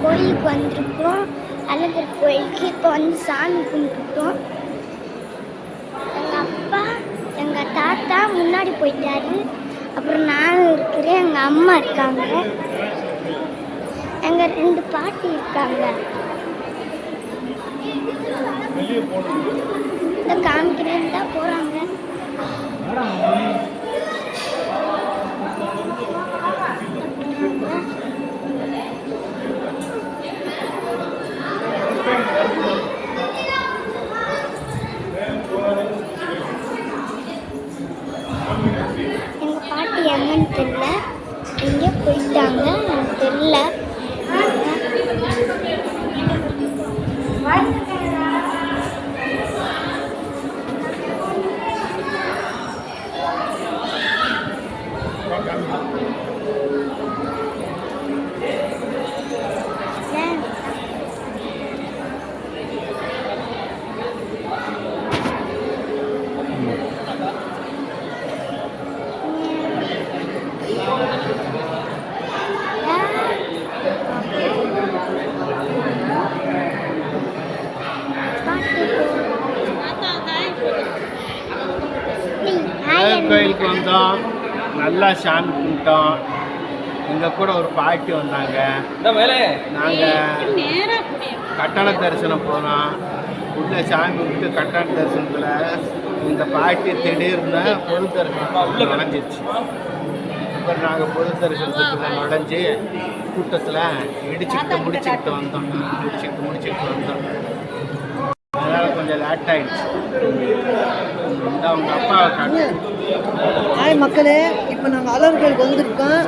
கோயிலுக்கு வந்திருக்கோம். அழகர் கோயிலுக்கு இப்போ வந்து சாமி கும்பிட்டுட்டோம். எங்கள் அப்பா எங்கள் தாத்தா முன்னாடி போயிட்டாரு. அப்புறம் நானும் இருக்கிறேன், எங்கள் அம்மா இருக்காங்க, எங்கள் 2 பாட்டி இருக்காங்க. இந்த காமிக்கிறேன்னு தான் போகிறாங்க. எங்கள் பாட்டி எங்கன்னு தெரியல, எங்கே போயிட்டாங்க எனக்கு தெரியல. கோயிலுக்கு வந்தோம், நல்லா சாமி கும்பிட்டோம். எங்கள் கூட ஒரு பாட்டி வந்தாங்க. நாங்கள் கட்டண தரிசனம் போனோம். உள்ள சாமி கும்பிட்டு கட்டண தரிசனத்தில் இந்த பாட்டி திடீர்னு பொது தரிசனம் நுழைஞ்சிருச்சு. அப்புறம் நாங்கள் பொது தரிசனத்துக்குள்ள நுழைஞ்சி கூட்டத்தில் முடிச்சுக்கிட்டு வந்தோம். அதனால் கொஞ்சம் லேட் ஆகிடுச்சு. அவங்க அப்பா ஹாய் மக்களே, இப்போ நாங்கள் அழகர் கோயிலுக்கு வந்திருக்கோம்.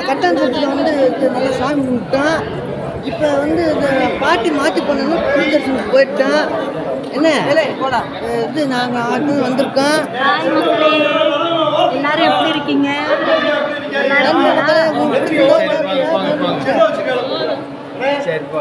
கட்டணத்தில் வந்து நல்லா சாமி கும்பிட்டோம். இப்போ வந்து இந்த பாட்டி மாற்றி போனோம்னா பொது தரிசனத்துக்கு போயிட்டோம். என்ன இது நாங்கள் வந்திருக்கோம். எல்லாரும் எப்படி இருக்கீங்க? சரிப்பா.